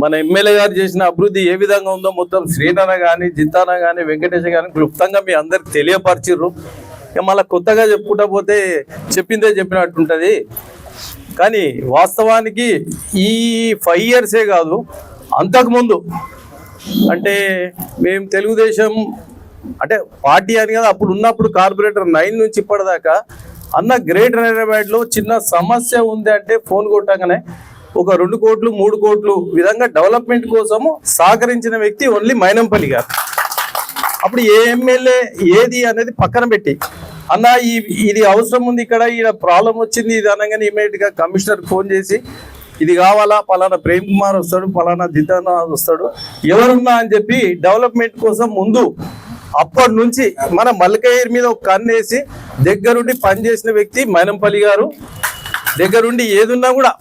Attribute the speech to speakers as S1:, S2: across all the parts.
S1: మన ఎమ్మెల్యే గారు చేసిన అభివృద్ధి ఏ విధంగా ఉందో మొత్తం శ్రీనన్న కానీ జిత్తాన కానీ వెంకటేష్ కానీ క్లుప్తంగా మీ అందరికి తెలియపరిచిర్రు. ఇక మళ్ళీ కొత్తగా చెప్పుకుంటా పోతే చెప్పిందే చెప్పినట్టుంటుంది. కానీ వాస్తవానికి ఈ 5 ఇయర్సే కాదు, అంతకుముందు అంటే మేము తెలుగుదేశం అంటే పార్టీ అని కదా అప్పుడు ఉన్నప్పుడు కార్పొరేటర్ 9 నుంచి ఇప్పటిదాకా అన్న గ్రేటర్ హైదరాబాద్లో చిన్న సమస్య ఉంది అంటే ఫోన్ కొట్టగానే ఒక 2 కోట్లు 3 కోట్లు విధంగా డెవలప్మెంట్ కోసము సహకరించిన వ్యక్తి ఓన్లీ మైనంపల్లి గారు. అప్పుడు ఏ ఎమ్మెల్యే ఏది అనేది పక్కన పెట్టి అన్న ఇది అవసరం ఉంది, ఇక్కడ ప్రాబ్లం వచ్చింది ఇది అనగానే ఇమీడియట్గా కమిషనర్ ఫోన్ చేసి ఇది కావాలా, పలానా ప్రేమ్ కుమార్ వస్తాడు, పలానా జితానా వస్తాడు, ఎవరున్నా అని చెప్పి డెవలప్మెంట్ కోసం ముందు అప్పటి నుంచి మన మల్కయ్య మీద ఒక కన్నేసి దగ్గరుండి పనిచేసిన వ్యక్తి మైనంపల్లి గారు. దగ్గరుండి ఏదున్నా కూడా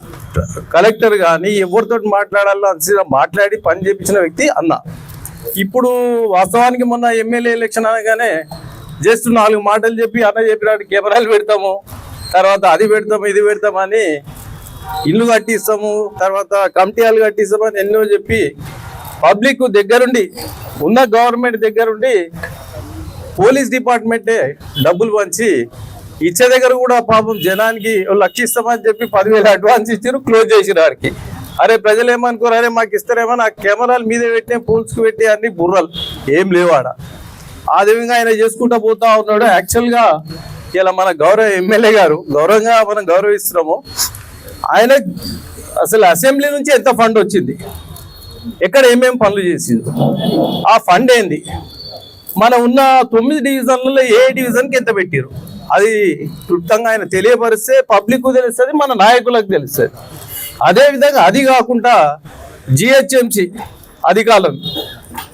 S1: కలెక్టర్ కానీ ఎవరితో మాట్లాడాలో అని మాట్లాడి పని చేపించిన వ్యక్తి అన్న. ఇప్పుడు వాస్తవానికి మొన్న ఎమ్మెల్యే ఎలక్షన్ అనగానే జస్ట్ 4 మాటలు చెప్పి అన్న చెప్పినట్టు కెమెరాలు పెడతాము, తర్వాత అది పెడతాము ఇది పెడతామని ఇల్లు కట్టిస్తాము, తర్వాత కమిటీలు కట్టిస్తామని ఎన్నో చెప్పి పబ్లిక్ దగ్గరుండి ఉన్న గవర్నమెంట్ దగ్గరుండి పోలీస్ డిపార్ట్మెంటే డబ్బులు పంచి ఇచ్చే దగ్గర కూడా పాపం జనానికి లక్షిస్తామని చెప్పి 10,000 అడ్వాన్స్ ఇచ్చారు, క్లోజ్ చేసిరు వారికి. అరే ప్రజలు ఏమనుకోరు, అరే మాకు ఇస్తారేమో, నా కెమెరాలు మీదే పెట్టిన పోల్స్కి పెట్టి అన్ని బుర్రలు ఏం లేవాడ. ఆ విధంగా ఆయన చేసుకుంటూ పోతా ఉన్నాడు. యాక్చువల్గా ఇలా మన గౌరవ ఎమ్మెల్యే గారు గౌరవంగా మనం గౌరవిస్తున్నాము. ఆయన అసలు అసెంబ్లీ నుంచి ఎంత ఫండ్ వచ్చింది, ఎక్కడ ఏమేమి పనులు చేసింది, ఆ ఫండ్ ఏంది, మన ఉన్న 9 డివిజన్లలో ఏ డివిజన్కి ఎంత పెట్టారు, అది క్లుప్తంగా ఆయన తెలియపరిస్తే పబ్లిక్ తెలుస్తుంది, మన నాయకులకు తెలుస్తుంది. అదేవిధంగా అది కాకుండా జిహెచ్ఎంసి అధికారులు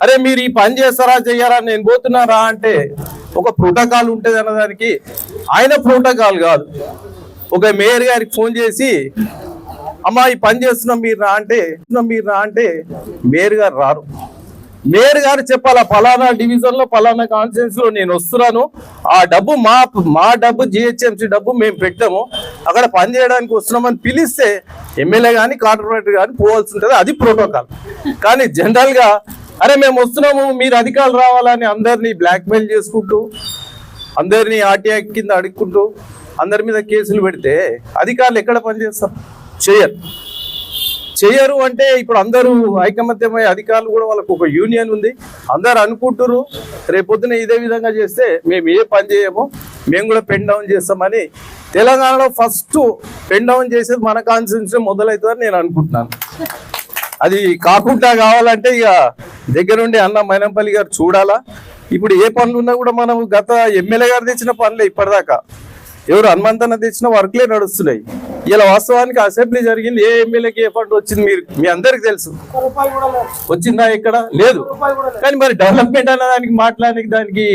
S1: అరే మీరు ఈ పని చేస్తారా చెయ్యారా నేను పోతున్నారా అంటే ఒక ప్రోటోకాల్ ఉంటుంది అన్నదానికి ఆయన ప్రోటోకాల్ కాదు, ఒక మేయర్ గారికి ఫోన్ చేసి అమ్మా ఈ పని చేస్తున్నాం మీరు రా అంటే మేయర్ గారు రారు. మేయర్ గారు చెప్పాలా పలానా డివిజన్లో పలానా కాన్స్టిట్యున్సీలో నేను వస్తున్నాను, ఆ డబ్బు మా డబ్బు జిహెచ్ఎంసీ డబ్బు మేము పెట్టాము, అక్కడ పని చేయడానికి వస్తున్నామని పిలిస్తే ఎమ్మెల్యే కానీ కార్పొరేటర్ కానీ పోవాల్సి ఉంటుంది. అది ప్రోటోకాల్. కానీ జనరల్గా అరే మేము వస్తున్నాము మీరు అధికారులు రావాలని అందరినీ బ్లాక్మెయిల్ చేసుకుంటూ అందరినీ ఆర్టీఐ కింద అడుక్కుంటూ అందరి మీద కేసులు పెడితే అధికారులు ఎక్కడ పనిచేస్తారు? చేయరు అంటే ఇప్పుడు అందరూ ఐకమత్యమై అధికారులు కూడా వాళ్ళకు ఒక యూనియన్ ఉంది, అందరు అనుకుంటున్నారు రేపొద్దున ఇదే విధంగా చేస్తే మేము ఏ పని చేయము, మేము కూడా పెన్ డౌన్ చేస్తామని. తెలంగాణలో ఫస్ట్ పెన్ డౌన్ చేసేది మన కాన్స్టిట్యున్సీ మొదలవుతుందని నేను అనుకుంటున్నాను. అది కాకుండా కావాలంటే ఇక దగ్గరుండి అన్న మైనంపల్లి గారు చూడాలా. ఇప్పుడు ఏ పనులు ఉన్నా కూడా మనం గత ఎమ్మెల్యే గారు తెచ్చిన పనులే ఇప్పటిదాకా ఎవరు హనుమంతన్న తెచ్చిన వర్క్లే నడుస్తున్నాయి. ఇలా వాస్తవానికి అసెంబ్లీ జరిగింది, ఏ ఎమ్మెల్యేకి ఏ ఫండ్ వచ్చింది మీ అందరికి తెలుసు, వచ్చిందా ఎక్కడ లేదు. కానీ మరి డెవలప్మెంట్ అన్న దానికి మాట్లాడడానికి దానికి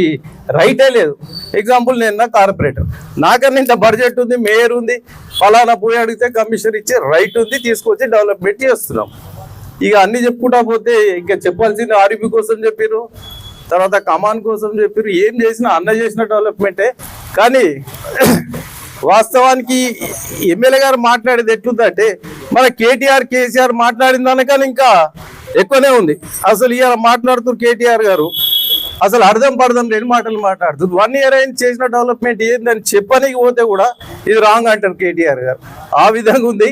S1: రైటే లేదు. ఎగ్జాంపుల్ నేను కార్పొరేటర్, నాకన్నా ఇంత బడ్జెట్ ఉంది, మేయర్ ఉంది, ఫలానా పోయి అడిగితే కమిషనర్ ఇచ్చే రైట్ ఉంది, తీసుకొచ్చి డెవలప్మెంట్ చేస్తున్నాం. ఇక అన్ని చెప్పుకుంటా పోతే ఇంకా చెప్పాల్సింది ఆర్బీ కోసం చెప్పారు, తర్వాత కమాన్ కోసం చెప్పారు, ఏం చేసినా అన్న చేసిన డెవలప్మెంటే. కానీ వాస్తవానికి ఎమ్మెల్యే గారు మాట్లాడేది ఎట్లుందంటే మన కేటీఆర్ కేసీఆర్ మాట్లాడిన దానికన్నా ఇంకా ఎక్కువనే ఉంది. అసలు ఇవాళ మాట్లాడుతూ కేటీఆర్ గారు అసలు అర్థం పడదాం 2 మాటలు మాట్లాడుతుంది. 1 ఇయర్ అయిన చేసిన డెవలప్మెంట్ ఏందని చెప్పడానికి పోతే కూడా ఇది రాంగ్ అంటారు కేటీఆర్ గారు. ఆ విధంగా ఉంది.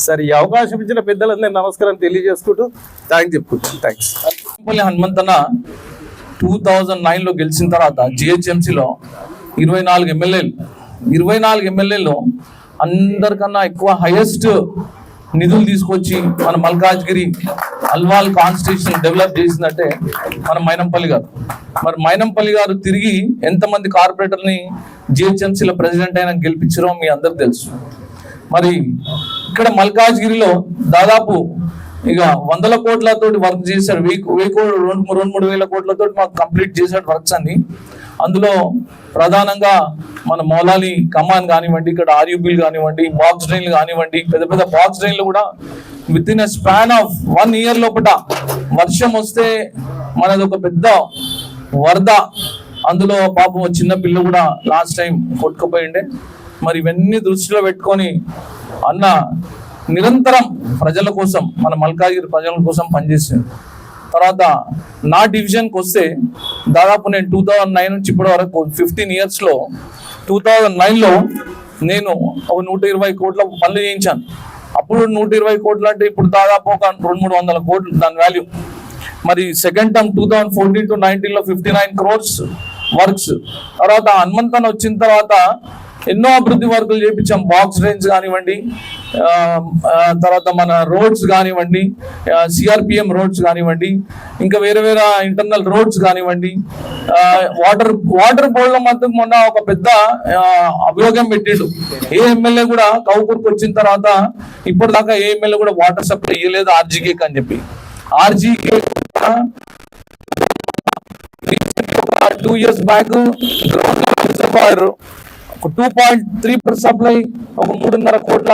S1: సరే ఈ అవకాశం ఇచ్చిన పెద్దలందరినీ నమస్కారం తెలియజేసుకుంటూ థ్యాంక్స్.
S2: హనుమంతన్న 2009లో గెలిచిన తర్వాత జిహెచ్ఎంసీలో 24 ఎమ్మెల్యేలు అందరికన్నా ఎక్కువ హైయెస్ట్ నిధులు తీసుకొచ్చి మన మల్కాజ్గిరి అల్వాల్ కాన్స్టిట్యూషన్ డెవలప్ చేసిందంటే మన మైనంపల్లి గారు. మరి మైనంపల్లి గారు తిరిగి ఎంతమంది కార్పొరేటర్ని జిహెచ్ఎంసీలో ప్రెసిడెంట్ అయినా గెలిపించారో మీ అందరికి తెలుసు. మరి ఇక్కడ మల్కాజ్గిరిలో దాదాపు ఇక 100 కోట్లతోటి వర్క్ చేశాడు, 2-3 వేల కోట్లతో మాకు కంప్లీట్ చేశాడు వర్క్స్ అన్ని. అందులో ప్రధానంగా మన మౌలాలి కమాన్ కానివ్వండి, ఇక్కడ ఆర్యూబీలు కానివ్వండి, బాక్స్ డ్రైన్లు కానివ్వండి, పెద్ద పెద్ద బాక్స్ డ్రైన్లు కూడా with in span of 1 year లోపల వర్షం వస్తే మనది ఒక పెద్ద వరద, అందులో పాపం చిన్న పిల్ల కూడా లాస్ట్ టైం కొట్టుకుపోయిండే. మరి ఇవన్నీ దృష్టిలో పెట్టుకొని అన్న నిరంతరం ప్రజల కోసం, మన మల్కాజ్గిరి ప్రజల కోసం పనిచేసింది. తర్వాత నా డివిజన్కి వస్తే దాదాపు నేను 2009 నుంచి ఇప్పటి వరకు 15 yearsలో 2009లో నేను ఒక 120 కోట్ల పనులు చేయించాను. అప్పుడు 120 కోట్లు అంటే ఇప్పుడు దాదాపు ఒక 200-300 కోట్లు దాని వాల్యూ. మరి second term 2014 to 19లో 59 crores works. తర్వాత హనుమంతన్ వచ్చిన తర్వాత ఎన్నో అభివృద్ధి వర్కులు చేయించాం. బాక్స్ డ్రైన్స్ కానివ్వండి, తర్వాత మన రోడ్స్ కానివ్వండి, సిఆర్పిఎం రోడ్స్ కానివ్వండి, ఇంకా వేరే వేరే ఇంటర్నల్ రోడ్స్ కానివ్వండి, వాటర్ బోర్డులో మాత్రం మొన్న ఒక పెద్ద అభియోగం పెట్టిండు. ఏ ఎమ్మెల్యే కూడా కౌకూర్కి వచ్చిన తర్వాత ఇప్పటిదాకా ఏ ఎమ్మెల్యే కూడా వాటర్ సప్లై ఇవ్వలేదు ఆర్జీకే అని చెప్పి. RGK 2 years back reservoir 2.3 supply, ఒక 3.5 కోట్ల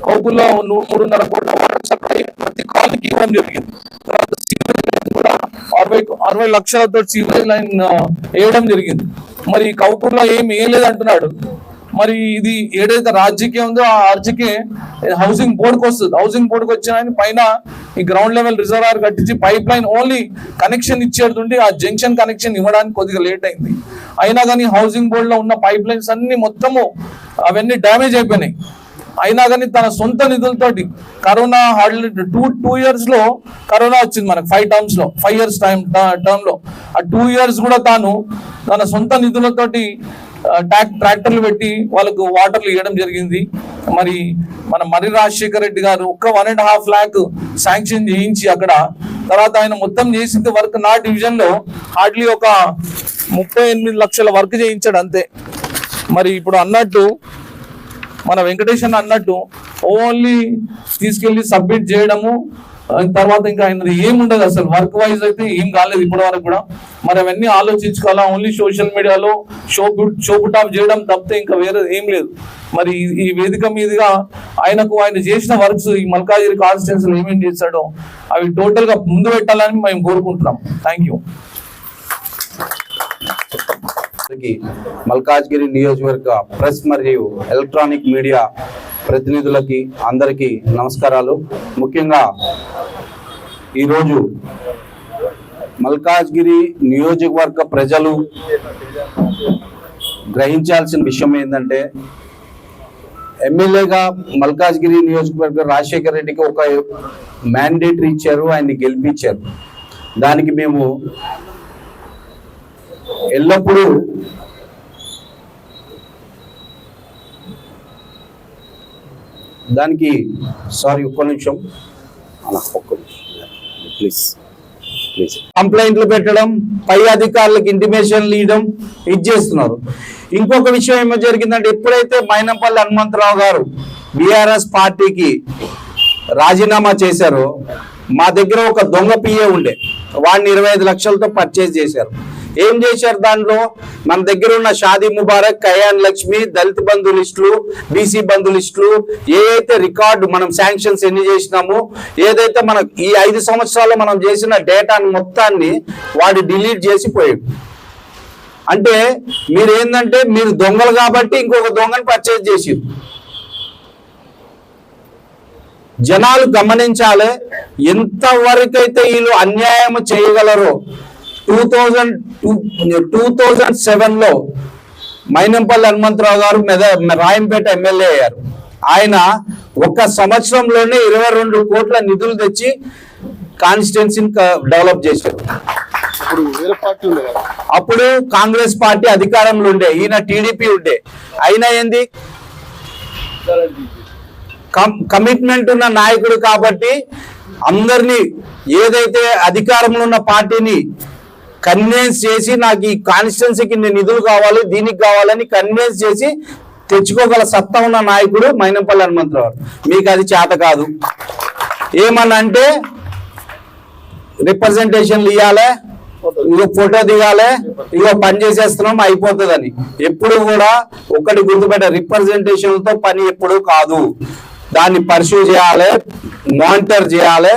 S2: కౌకుల్లో 3.5 కోట్ల వాటర్ సప్లై ప్రతి కాలనీకి ఇవ్వడం జరిగింది. తర్వాత సీవరేజ్ లైన్ కూడా 60 లక్షలతో సీవరేజ్ లైన్ వేయడం జరిగింది. మరి కౌకూర్లో ఏం వేయలేదు అంటున్నాడు. మరి ఇది ఏదైతే రాజ్యకే ఉందో ఆ ఆర్జీకే హౌసింగ్ బోర్డుకి వస్తుంది. హౌసింగ్ బోర్డుకి వచ్చిన పైన ఈ గ్రౌండ్ లెవెల్ రిజర్వాయర్ కట్టించి పైప్ లైన్ ఓన్లీ కనెక్షన్ ఇచ్చేటుండి ఆ జంక్షన్ కనెక్షన్ ఇవ్వడానికి కొద్దిగా లేట్ అయింది. అయినా కానీ హౌసింగ్ బోర్డులో ఉన్న పైప్ లైన్స్ అన్ని మొత్తము అవన్నీ డ్యామేజ్ అయిపోయినాయి. అయినా కానీ తన సొంత నిధులతోటి కరోనా హార్డ్లీ 2 yearsలో కరోనా వచ్చింది మనకు 5 termsలో 5 years టర్మ్లో. ఆ 2 years కూడా తాను తన సొంత నిధులతోటి ట్రాక్టర్లు పెట్టి వాళ్ళకు వాటర్లు ఇవ్వడం జరిగింది. మరి మన మర్రి రాజశేఖర రెడ్డి గారు ఒక్క 1.5 lakh శాంక్షన్ చేయించి అక్కడ తర్వాత ఆయన మొత్తం చేసింది వర్క్ నా డివిజన్లో హార్డ్లీ ఒక 38 లక్షల వర్క్ చేయించాడు అంతే. మరి ఇప్పుడు అన్నట్టు మన వెంకటేశ్వర అన్నట్టు ఓన్లీ తీసుకెళ్లి సబ్మిట్ చేయడము, తర్వాత ఇంకా ఆయనది ఏముండదు అసలు. వర్క్ వైజ్ అయితే ఏం కాలేదు ఇప్పటి వరకు కూడా. మరి అవన్నీ ఆలోచించుకోవాలా. ఓన్లీ సోషల్ మీడియాలో షోపుటాప్ చేయడం తప్పితే ఇంకా వేరే ఏం లేదు. మరి ఈ వేదిక మీదుగా ఆయన చేసిన వర్క్స్ ఈ మల్కాజ్గిరి కాన్స్టిట్యున్సీలో ఏమేమి చేశాడో అవి టోటల్ గా ముందు పెట్టాలని మేము కోరుకుంటున్నాం. Thank you.
S3: మల్కాజ్గిరి నియోజకవర్గ ప్రెస్ మరియు ఎలక్ట్రానిక్ మీడియా ప్రతినిధులకి అందరికీ నమస్కారాలు. ముఖ్యంగా ఈరోజు మల్కాజ్గిరి నియోజకవర్గ ప్రజలు గ్రహించాల్సిన విషయం ఏంటంటే, ఎమ్మెల్యేగా మల్కాజ్గిరి నియోజకవర్గ రాజశేఖర రెడ్డికి ఒక మ్యాండేటరీ ఇచ్చారు, ఆయన్ని గెలిపించారు. దానికి మేము ఎల్లప్పుడూ ఒక్క నిమిషం ప్లీజ్ కంప్లైంట్లు పెట్టడం, పై అధికారులకు ఇంటిమేషన్లు ఇవ్వడం ఇది చేస్తున్నారు. ఇంకొక విషయం ఏమో జరిగిందంటే, ఎప్పుడైతే మైనంపల్లి హనుమంతరావు గారు బీఆర్ఎస్ పార్టీకి రాజీనామా చేశారో మా దగ్గర ఒక దొంగ పిఏ ఉండే, వాడిని 25 లక్షలతో పర్చేజ్ చేశారు. ఏం చేశారు దాంట్లో, మన దగ్గర ఉన్న షాదీ ముబారక్, కళ్యాణ్ లక్ష్మి, దళిత బంధు లిస్టులు, బీసీ బంధు లిస్టులు, ఏదైతే రికార్డు మనం శాంక్షన్స్ ఎన్ని చేసినామో, ఏదైతే మన ఈ 5 సంవత్సరాల్లో మనం చేసిన డేటాను మొత్తాన్ని వాడు డిలీట్ చేసి పోయాడు. అంటే మీరు ఏంటంటే మీరు దొంగలు కాబట్టి ఇంకొక దొంగని పర్చేజ్ చేసి. జనాలు గమనించాలి ఎంతవరకైతే వీళ్ళు అన్యాయం చేయగలరో. 2007లో మైనంపల్లి హనుమంతరావు గారు రాయంపేట ఎమ్మెల్యే అయ్యారు. ఆయన ఒక్క సంవత్సరంలోనే 22 కోట్ల నిధులు తెచ్చి కాన్స్టిట్యున్సీని డెవలప్ చేశారు. అప్పుడు కాంగ్రెస్ పార్టీ అధికారంలో ఉండే, ఈయన టీడీపీ ఉండే. అయినా ఏంది కమిట్మెంట్ ఉన్న నాయకుడు కాబట్టి అందరినీ ఏదైతే అధికారంలో ఉన్న పార్టీని కన్విన్స్ చేసి నాకు ఈ కాన్స్టిట్యున్సీకి నిధులు కావాలి, దీనికి కావాలని కన్విన్స్ చేసి తెచ్చుకోగల సత్తా ఉన్న నాయకుడు మైనంపల్లి హనుమంతరావు. మీకు అది చేత కాదు. ఏమన్నా అంటే రిప్రజెంటేషన్లు ఇవ్వాలి, ఇగో ఫోటో దిగాలి, ఇగో పని చేసేస్తున్నాం అయిపోతుందని. ఎప్పుడు కూడా ఒకటి గుర్తుపెట్ట, రిప్రజెంటేషన్లతో పని ఎప్పుడు కాదు. దాన్ని పర్సూ చేయాలి, మానిటర్ చేయాలి,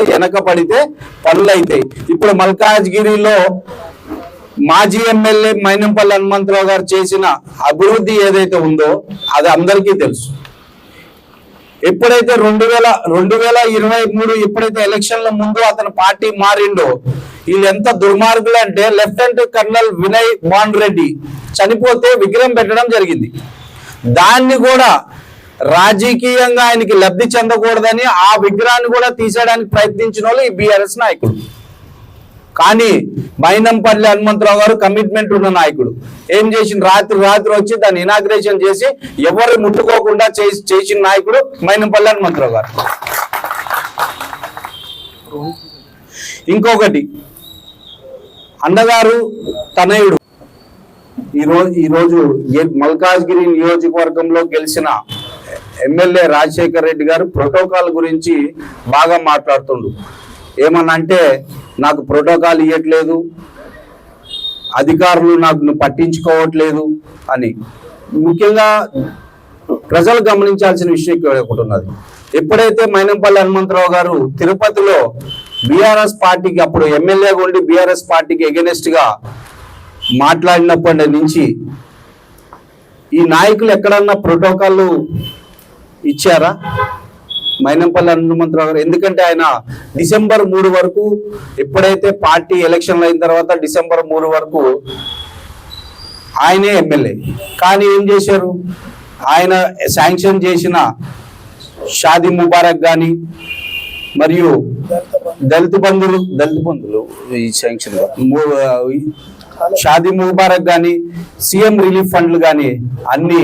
S3: వెనక పడితే పనులు అవుతాయి. ఇప్పుడు మల్కాజ్గిరిలో మాజీ ఎమ్మెల్యే మైనంపల్లి హనుమంతరావు గారు చేసిన అభివృద్ధి ఏదైతే ఉందో అది అందరికీ తెలుసు. ఎప్పుడైతే 2023 ఎప్పుడైతే ఎలక్షన్ల ముందు అతను పార్టీ మారిండో, వీళ్ళు ఎంత దుర్మార్గులు అంటే లెఫ్టినెంట్ కర్నల్ వినయ్ భాన్ రెడ్డి చనిపోతే విగ్రహం పెట్టడం జరిగింది. దాన్ని కూడా రాజకీయంగా ఆయనకి లబ్ధి చెందకూడదని ఆ విగ్రహాన్ని కూడా తీసేయడానికి ప్రయత్నించిన వాళ్ళు ఈ బీఆర్ఎస్ నాయకుడు. కానీ మైనంపల్లి హనుమంతరావు గారు కమిట్మెంట్ ఉన్న నాయకుడు. ఏం చేసిన రాత్రి వచ్చి దాన్ని ఇనాగ్రేషన్ చేసి ఎవరు ముట్టుకోకుండా చేసిన నాయకుడు మైనంపల్లి హనుమంతరావు గారు. ఇంకొకటి, అన్నగారు తనయుడు ఈరోజు మల్కాజ్గిరి నియోజకవర్గంలో గెలిచిన ఎమ్మెల్యే రాజశేఖర్ రెడ్డి గారు ప్రోటోకాల్ గురించి బాగా మాట్లాడుతుండు. ఏమనంటే నాకు ప్రోటోకాల్ ఇవ్వట్లేదు, అధికారులు నాకు పట్టించుకోవట్లేదు అని. ముఖ్యంగా ప్రజలు గమనించాల్సిన విషయం ఒకటి ఉన్నది. ఎప్పుడైతే మైనంపల్లి హనుమంతరావు గారు తిరుపతిలో బీఆర్ఎస్ పార్టీకి, అప్పుడు ఎమ్మెల్యేగా ఉండి బీఆర్ఎస్ పార్టీకి ఎగెనెస్ట్ గా మాట్లాడినప్పటి నుంచి ఈ నాయకులు ఎక్కడన్నా ప్రోటోకాల్ ఇచ్చారా? మైనంపల్లి హనుమంతరావు గారు, ఎందుకంటే ఆయన డిసెంబర్ 3 వరకు, ఎప్పుడైతే పార్టీ ఎలక్షన్లు అయిన తర్వాత డిసెంబర్ 3 వరకు ఆయనే ఎమ్మెల్యే. కానీ ఏం చేశారు? ఆయన శాంక్షన్ చేసిన షాదీ ముబారక్ కానీ, మరియు దళిత బంధువులు ఈ శాంక్షన్ షాదీ ముబారక్ కానీ, సీఎం రిలీఫ్ ఫండ్లు కానీ అన్ని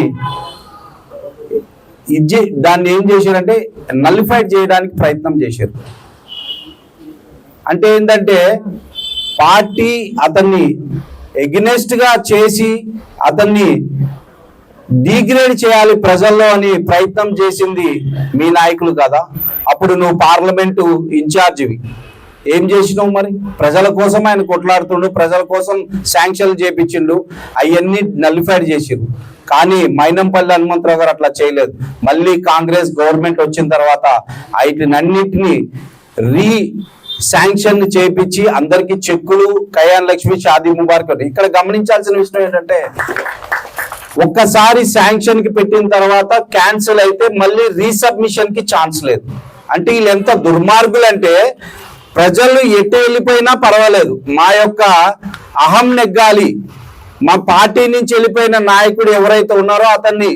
S3: దాన్ని ఏం చేశారంటే నల్లిఫైడ్ చేయడానికి ప్రయత్నం చేశారు. అంటే ఏంటంటే పార్టీ అతన్ని ఎగ్నెస్ట్ గా చేసి అతన్ని డిగ్రేడ్ చేయాలి ప్రజల్లో అని ప్రయత్నం చేసింది మీ నాయకులు కదా. అప్పుడు నువ్వు పార్లమెంటు ఇన్ఛార్జివి, ఏం చేసినావు? మరి ప్రజల కోసం ఆయన కొట్లాడుతుండు, ప్రజల కోసం శాంక్షన్లు చేపించిండు, అవన్నీ నల్లిఫైడ్ చేసిరు. కానీ మైనంపల్లి హనుమంతరావు గారు అట్లా చేయలేదు. మళ్ళీ కాంగ్రెస్ గవర్నమెంట్ వచ్చిన తర్వాత వీటినన్నింటినీ శాంక్షన్ చేపించి అందరికి చెక్కులు, కళ్యాణ్ లక్ష్మి, షాదీ ముబారక్. ఇక్కడ గమనించాల్సిన విషయం ఏంటంటే ఒక్కసారి శాంక్షన్ కి పెట్టిన తర్వాత క్యాన్సిల్ అయితే మళ్ళీ రీసబ్మిషన్ కి ఛాన్స్ లేదు. అంటే వీళ్ళు ఎంత దుర్మార్గులు అంటే ప్రజలు ఎటు వెళ్ళిపోయినా పర్వాలేదు, మా యొక్క అహం నెగ్గాలి, మా పార్టీ నుంచి వెళ్ళిపోయిన నాయకుడు ఎవరైతే ఉన్నారో అతన్ని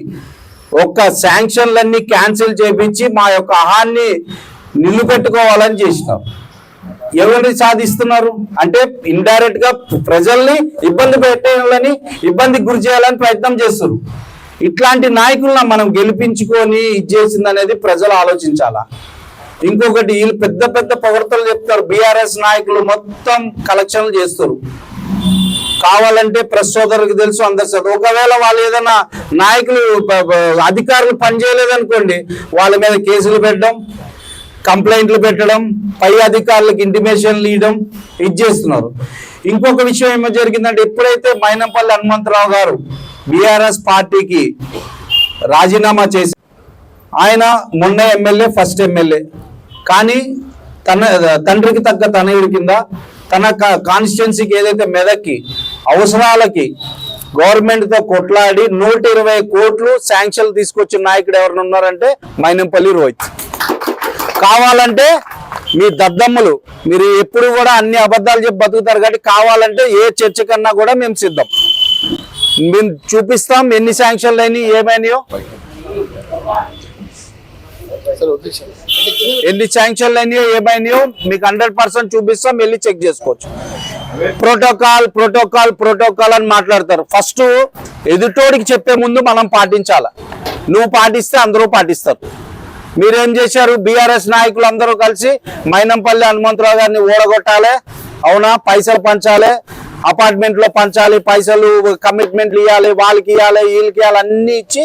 S3: ఒక్క శాంక్షన్లన్నీ క్యాన్సిల్ చేపించి మా యొక్క అహాన్ని నిలుపెట్టుకోవాలని చేసినారు. ఎవరిని సాధిస్తున్నారు అంటే ఇండైరెక్ట్ గా ప్రజల్ని ఇబ్బంది పెట్టాలని, ఇబ్బందికి గురి చేయాలని ప్రయత్నం చేస్తారు. ఇట్లాంటి నాయకులను మనం గెలిపించుకొని ఇది చేసింది అనేది ప్రజలు ఆలోచించాలా. ఇంకొకటి, వీళ్ళు పెద్ద పెద్ద పొగడ్తలు చెప్తారు. బీఆర్ఎస్ నాయకులు మొత్తం కలెక్షన్లు చేస్తారు. కావాలంటే ప్రెస్ సోదరులకు తెలుసు, అందరు చదువు. ఒకవేళ వాళ్ళు ఏదైనా నాయకులు అధికారులు పనిచేయలేదనుకోండి, వాళ్ళ మీద కేసులు పెట్టడం, కంప్లైంట్లు పెట్టడం, పై అధికారులకు ఇంటిమేషన్లు ఇవ్వడం, ఇది చేస్తున్నారు. ఇంకొక విషయం ఏమో జరిగిందంటే ఎప్పుడైతే మైనంపల్లి హనుమంతరావు గారు బీఆర్ఎస్ పార్టీకి రాజీనామా చేసి, ఆయన మొన్న ఎమ్మెల్యే, ఫస్ట్ ఎమ్మెల్యే, కానీ తండ్రికి తగ్గ తనయుడి కింద తన కాన్స్టిట్యున్సీకి ఏదైతే మెదక్కి అవసరాలకి గవర్నమెంట్తో కొట్లాడి 120 కోట్లు శాంక్షన్లు తీసుకొచ్చిన నాయకుడు ఎవరైనా ఉన్నారంటే మైనంపల్లి రోహిత్. కావాలంటే మీ దద్దమ్మలు, మీరు ఎప్పుడు కూడా అన్ని అబద్ధాలు చెప్పి బతుకుతారు కాబట్టి కావాలంటే ఏ చర్చ కన్నా కూడా మేము సిద్ధం. మేము చూపిస్తాం ఎన్ని శాంక్షన్లు అయినాయి, ఏమైనాయో, ఎన్ని శాంక్షన్లు అయినాయో, ఏమైనాయో మీకు 100% చూపిస్తాం. వెళ్ళి చెక్ చేసుకోవచ్చు. ప్రోటోకాల్ అని మాట్లాడతారు. ఫస్ట్ ఎదుటోడికి చెప్పే ముందు మనం పాటించాలి. నువ్వు పాటిస్తే అందరూ పాటిస్తారు. మీరేం చేశారు? బీఆర్ఎస్ నాయకులు అందరూ కలిసి మైనంపల్లి హనుమంతరావు గారిని ఓడగొట్టాలి, అవునా, పైసలు పంచాలి, అపార్ట్మెంట్లో పంచాలి, పైసలు కమిట్మెంట్లు ఇవ్వాలి, వాళ్ళకి ఇవ్వాలి, వీళ్ళకి ఇవ్వాలి, అన్ని ఇచ్చి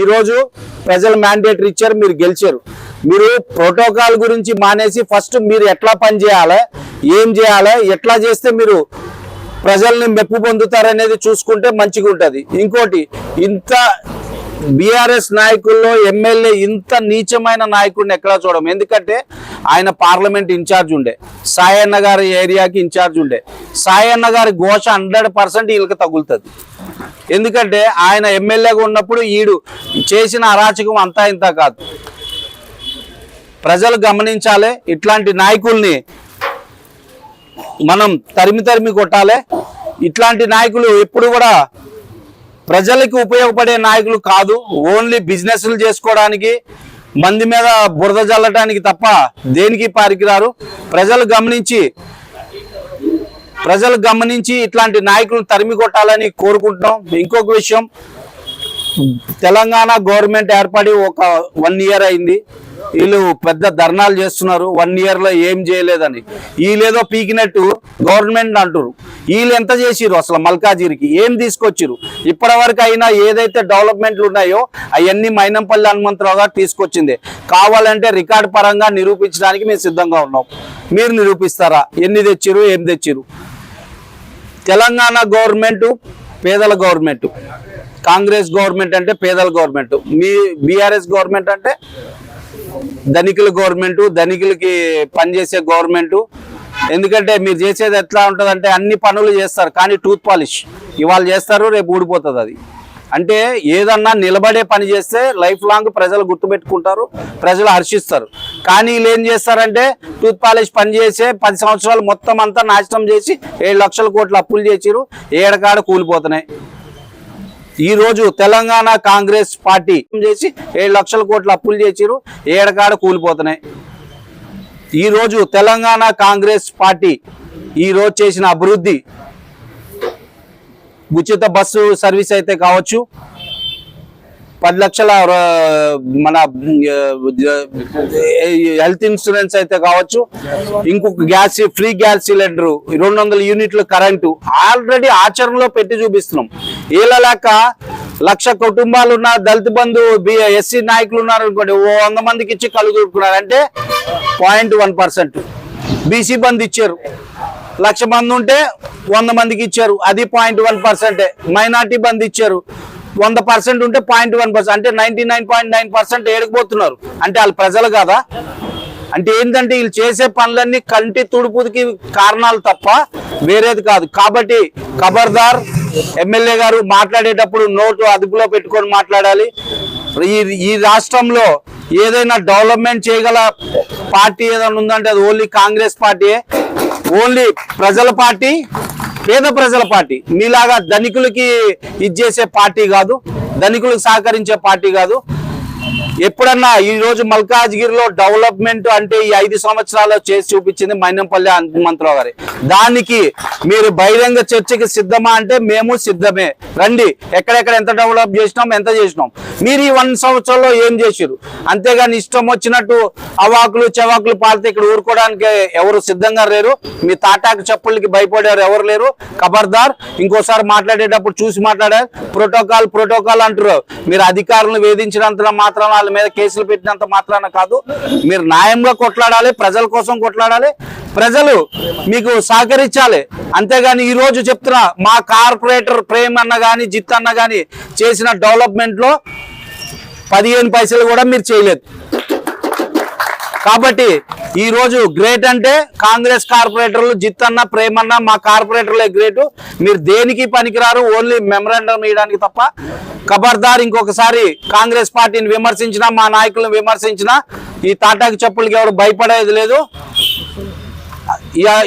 S3: ఈరోజు ప్రజలు మ్యాండేటరీ ఇచ్చారు, మీరు గెలిచారు. మీరు ప్రోటోకాల్ గురించి మానేసి ఫస్ట్ మీరు ఎట్లా పని చేయాలి, ఏం చేయాలి, ఎట్లా చేస్తే మీరు ప్రజల్ని మెప్పు పొందుతారనేది చూసుకుంటే మంచిగా ఉంటుంది. ఇంకోటి, ఇంత బీఆర్ఎస్ నాయకుల్లో ఎమ్మెల్యే ఇంత నీచమైన నాయకుడిని ఎక్కడా చూడం. ఎందుకంటే ఆయన పార్లమెంట్ ఇన్ఛార్జ్ ఉండే, సాయన్న గారి ఏరియాకి ఇన్ఛార్జ్ ఉండే. సాయన్న గారి ఘోష 100% వీళ్ళకి తగులుతుంది. ఎందుకంటే ఆయన ఎమ్మెల్యేగా ఉన్నప్పుడు ఈడు చేసిన అరాచకం అంతా ఇంత కాదు. ప్రజలు గమనించాలి, ఇట్లాంటి నాయకుల్ని మనం తరిమి కొట్టాలి. ఇట్లాంటి నాయకులు ఎప్పుడు కూడా ప్రజలకు ఉపయోగపడే నాయకులు కాదు. ఓన్లీ బిజినెస్లు చేసుకోవడానికి, మంది మీద బురద జల్లడానికి తప్ప దేనికి పనికిరారు. ప్రజలు గమనించి ఇట్లాంటి నాయకులను తరిమి కొట్టాలని కోరుకుంటున్నాం. ఇంకొక విషయం, తెలంగాణ గవర్నమెంట్ ఏర్పడి ఒక 1 year అయింది. వీళ్ళు పెద్ద ధర్నాలు చేస్తున్నారు 1 yearలో ఏం చేయలేదని. వీళ్ళేదో పీకినట్టు గవర్నమెంట్ అంటారు. వీళ్ళు ఎంత చేసిరు అసలు? మల్కాజిరికి ఏం తీసుకొచ్చిరు? ఇప్పటి వరకు అయినా ఏదైతే డెవలప్మెంట్లు ఉన్నాయో అవన్నీ మైనంపల్లి హనుమంతరావు గారు తీసుకొచ్చింది. కావాలంటే రికార్డు పరంగా నిరూపించడానికి మేము సిద్ధంగా ఉన్నాం. మీరు నిరూపిస్తారా? ఎన్ని తెచ్చిరు, ఏం తెచ్చిరు? తెలంగాణ గవర్నమెంట్ పేదల గవర్నమెంట్, కాంగ్రెస్ గవర్నమెంట్ అంటే పేదల గవర్నమెంట్, మీ బీఆర్ఎస్ గవర్నమెంట్ అంటే ధనికుల గవర్నమెంట్, ధనికులకి పనిచేసే గవర్నమెంట్. ఎందుకంటే మీరు చేసేది ఎట్లా ఉంటుందంటే అన్ని పనులు చేస్తారు కానీ టూత్ పాలిష్ ఇవాళ చేస్తారు, రేపు ఊడిపోతుంది. అది అంటే ఏదన్నా నిలబడే పని చేస్తే లైఫ్ లాంగ్ ప్రజలు గుర్తుపెట్టుకుంటారు, ప్రజలు హర్షిస్తారు. కానీ వీళ్ళు ఏం చేస్తారంటే టూత్ పాలిష్ పని చేసే 10 సంవత్సరాలు మొత్తం అంతా నాశనం చేసి 7 లక్షల కోట్ల అప్పులు చేసిరు, ఏడకాడ కూలిపోతున్నాయి. ఈ రోజు తెలంగాణ కాంగ్రెస్ పార్టీ చేసి 7 లక్షల కోట్ల అప్పులు చేసిరు, ఏడకాడ కూలిపోతున్నాయి. ఈ రోజు తెలంగాణ కాంగ్రెస్ పార్టీ ఈ రోజు చేసిన అభివృద్ధి, ఉచిత బస్సు సర్వీస్ అయితే కావచ్చు, 10 లక్షల మన హెల్త్ ఇన్సూరెన్స్ అయితే కావచ్చు, ఇంకొక ఫ్రీ గ్యాస్ సిలిండరు, 200 యూనిట్లు కరెంటు ఆల్రెడీ ఆచరణలో పెట్టి చూపిస్తున్నాం. వీళ్ళ లెక్క 1,00,000 కుటుంబాలు ఉన్న దళిత బంధు ఎస్సీ నాయకులు ఉన్నారు అనుకోండి, 100 మందికి ఇచ్చి కళ్ళు దూరుకున్నారు అంటే 0.1%. బీసీ బంధు ఇచ్చారు, 1,00,000 మంది ఉంటే 100 మందికి ఇచ్చారు, అది 0.1%. మైనార్టీ బంధు ఇచ్చారు, 100% ఉంటే 0.1%, అంటే 99.9% ఏడుకుపోతున్నారు. అంటే వాళ్ళు ప్రజలు కాదా? అంటే ఏంటంటే వీళ్ళు చేసే పనులన్నీ కంటి తుడుపుకి కారణాలు తప్ప వేరేది కాదు. కాబట్టి ఖబర్దార్, ఎమ్మెల్యే గారు మాట్లాడేటప్పుడు నోటు అదుపులో పెట్టుకొని మాట్లాడాలి. ఈ రాష్ట్రంలో ఏదైనా డెవలప్మెంట్ చేయగల పార్టీ ఏదైనా ఉందంటే అది ఓన్లీ కాంగ్రెస్ పార్టీయే. ఓన్లీ ప్రజల పార్టీ, పేద ప్రజల పార్టీ. మీలాగా ధనికులకి ఇచ్చేసే పార్టీ కాదు, ధనికులకు సహకరించే పార్టీ కాదు. ఎప్పుడన్నా ఈ రోజు మల్కాజ్గిరిలో డెవలప్మెంట్ అంటే ఈ 5 సంవత్సరాల్లో చేసి చూపించింది మైనంపల్లి హనుమంతరావు గారి. దానికి మీరు బహిరంగ చర్చకి సిద్ధమా అంటే మేము సిద్ధమే. రండి, ఎక్కడెక్కడ ఎంత డెవలప్ చేసినాం, ఎంత చేసినాం. మీరు ఈ 1 సంవత్సరంలో ఏం చేసిరు? అంతేగాని ఇష్టం వచ్చినట్టు అవాకులు చెవాకులు పాడితే ఇక్కడ ఊరుకోవడానికి ఎవరు సిద్ధంగా లేరు. మీ తాటాకు చెప్పులకి భయపడారు ఎవరు లేరు. ఖబర్దార్, ఇంకోసారి మాట్లాడేటప్పుడు చూసి మాట్లాడారు. ప్రోటోకాల్ అంటారు. మీరు అధికారులను వేధించినంత మాత్రం, వాళ్ళ మీద కేసులు పెట్టినంత మాత్రాన కాదు. మీరు న్యాయంగా కొట్లాడాలి, ప్రజల కోసం కొట్లాడాలి, ప్రజలు మీకు సహకరించాలి. అంతేగాని ఈ రోజు చెప్తున్నా, మా కార్పొరేటర్ ప్రేమ్ అన్న గాని జిత్ అన్న గాని చేసిన డెవలప్మెంట్ లో 15 పైసలు కూడా మీరు చేయలేదు. కాబట్టి ఈ రోజు గ్రేట్ అంటే కాంగ్రెస్ కార్పొరేటర్లు జిత్ అన్న, ప్రేమ్ అన్న, మా కార్పొరేటర్లే గ్రేటు. మీరు దేనికి పనికిరారు, ఓన్లీ మెమరాండం ఇవ్వడానికి తప్ప. ఖబర్దార్, ఇంకొకసారి కాంగ్రెస్ పార్టీని విమర్శించినా, మా నాయకులను విమర్శించినా ఈ తాటాకి చెప్పులకి ఎవరు భయపడేది లేదు.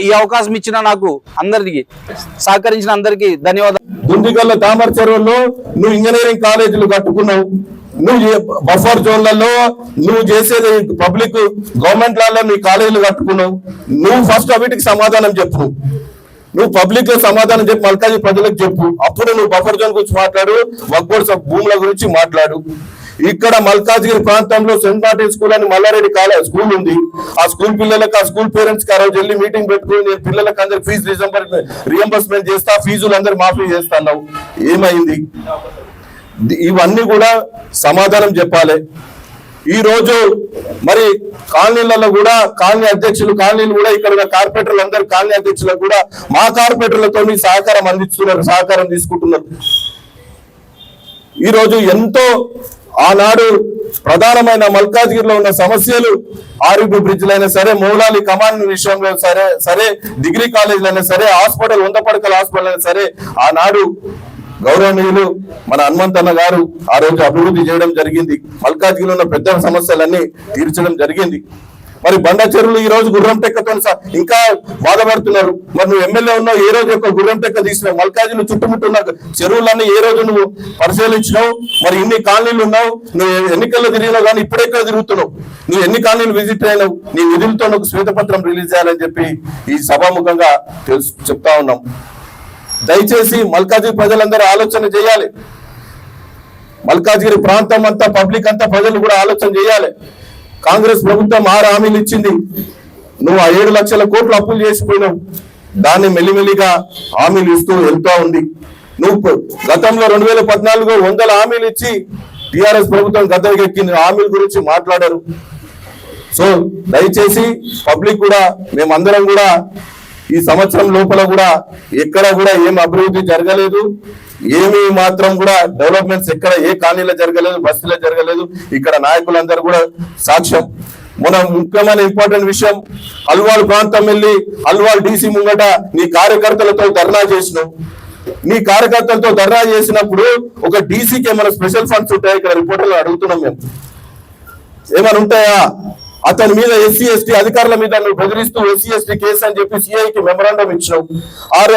S3: ఈ అవకాశం ఇచ్చిన నాకు అందరికి సహకరించిన అందరికి ధన్యవాదాలు.
S4: దుండిగల్ల తామర చెరువుల్లో నువ్వు ఇంజనీరింగ్ కాలేజీలు కట్టుకున్నావు, నువ్వు బఫర్ జోన్లలో నువ్వు చేసేది పబ్లిక్ గవర్నమెంట్ లలో నీ కాలేజీలు కట్టుకున్నావు. నువ్వు ఫస్ట్ వీటికి సమాధానం చెప్పు. నువ్వు పబ్లిక్ లో సమాధానం చెప్పి మల్కాజీ ప్రజలకు చెప్పు. అప్పుడు నువ్వు బఫర్ జోన్ గురించి మాట్లాడు, వక్బోర్డ్ భూముల గురించి మాట్లాడు. ఇక్కడ మల్కాజ్గిరి ప్రాంతంలో సెయింట్ మార్టిన్ స్కూల్ అని మల్లారెడ్డి కాలేజ్ స్కూల్ ఉంది. ఆ స్కూల్ పిల్లలకు, ఆ స్కూల్ పేరెంట్స్ కి ఆ రోజు వెళ్ళి మీటింగ్ పెట్టుకుని నేను పిల్లలకు అందరు ఫీజు రియంబర్స్మెంట్ చేస్తా, ఫీజులు అందరు మాఫీ చేస్తాన్నావు. ఏమైంది? ఇవన్నీ కూడా సమాధానం చెప్పాలి. ఈ రోజు మరి కాలనీలలో కూడా కాలనీ అధ్యక్షులు, కాలనీలు కూడా ఇక్కడ కార్పొరేటర్లు అందరు కాలనీ అధ్యక్షులకు కూడా మా కార్పొరేటర్లతో సహకారం అందిస్తున్నారు, సహకారం తీసుకుంటున్నారు. ఈరోజు ఎంతో ఆనాడు ప్రధానమైన మల్కాజ్గిరిలో ఉన్న సమస్యలు ఆర్యూబీ బ్రిడ్జ్లు అయినా సరే, మౌలాలి కమాండ్ విషయంలో సరే డిగ్రీ కాలేజీలు అయినా సరే, హాస్పిటల్ 100 పడకల హాస్పిటల్ అయినా సరే, ఆనాడు గౌరవనీయులు మన హనుమంతన్న గారు ఆ రోజు అభివృద్ధి చేయడం జరిగింది. మల్కాజ్గిరిలో ఉన్న పెద్ద సమస్యలన్నీ తీర్చడం జరిగింది. మరి బండ చెరువులు ఈ రోజు గుర్రం టెక్కతో ఇంకా బాధపడుతున్నారు. మరి నువ్వు ఎమ్మెల్యే ఉన్నావు, ఏ రోజు ఒక గుర్రం టెక్క తీసినావు? మల్కాజ్గిరిలో చుట్టుముట్టున్న చెరువులన్నీ ఏ రోజు నువ్వు పరిశీలించినావు? మరి ఇన్ని కాలనీలు ఉన్నావు, నువ్వు ఎన్నికల్లో తిరిగినావు, కానీ ఇప్పుడెక్కడ తిరుగుతున్నావు? నువ్వు ఎన్ని కాలనీలు విజిట్ అయినావు? నీ నిధులతో నువ్వు శ్వేతపత్రం రిలీజ్ చేయాలని చెప్పి ఈ సభాముఖంగా చెప్తా ఉన్నాం. దయచేసి మల్కాజ్గిరి ప్రజలందరూ ఆలోచన చేయాలి. మల్కాజ్గిరి ప్రాంతం అంతా, పబ్లిక్ అంతా, ప్రజలు కూడా ఆలోచన చేయాలి. కాంగ్రెస్ ప్రభుత్వం 6 హామీలు ఇచ్చింది. నువ్వు ఆ 7 లక్షల కోట్లు అప్పులు చేసిపోయినావు. దాన్ని మెల్లిమెల్లిగా హామీలు ఇస్తూ వెళ్తూ ఉంది. నువ్వు గతంలో 2014 100 హామీలు ఇచ్చి టిఆర్ఎస్ ప్రభుత్వం గద్దెకి ఎక్కింది. హామీల గురించి మాట్లాడారు. సో దయచేసి పబ్లిక్ కూడా, మేమందరం కూడా ఈ సంవత్సరం లోపల కూడా ఎక్కడ కూడా ఏం అభివృద్ధి జరగలేదు, ఏమి మాత్రం కూడా డెవలప్మెంట్స్ ఎక్కడ ఏ కాలనీలో జరగలేదు, బస్తీలో జరగలేదు. ఇక్కడ నాయకులందరూ కూడా సాక్ష్యం. మన ముఖ్యమైన ఇంపార్టెంట్ విషయం, అల్వాల్ ప్రాంతం వెళ్ళి అల్వాల్ డీసీ ముంగట నీ కార్యకర్తలతో ధర్నా చేసినావు. నీ కార్యకర్తలతో ధర్నా చేసినప్పుడు ఒక డీసీకి ఏమైనా స్పెషల్ ఫండ్స్ ఉంటాయా? ఇక్కడ రిపోర్టర్లు అడుగుతున్నాం మేము. ఏమైనా ఉంటాయా? అతని మీద ఎస్సీ ఎస్టీ అధికారుల మీద నువ్వు బెదిరిస్తూ ఎస్సీ ఎస్టీ కేసు అని చెప్పి సిఐకి మెమరాండం ఇచ్చినావు.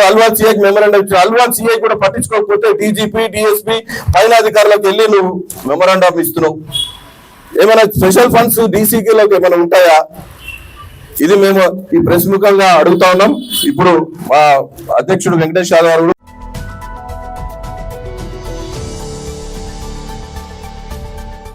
S4: అల్వాల్ సిఐకి మెమరాండం ఇచ్చావు. అల్వాల్ సిఐ కూడా పట్టించుకోకపోతే డీజీపీ డిఎస్పీ పైన అధికారులకు వెళ్ళి నువ్వు మెమరాండం ఇస్తున్నావు. ఏమైనా స్పెషల్ ఫండ్స్ డీసీకి ఏమైనా ఉంటాయా? ఇది మేము ఈ ప్రెస్ ముఖంగా అడుగుతా ఉన్నాం. ఇప్పుడు మా అధ్యక్షుడు వెంకటేష్ యాదవ్ గారు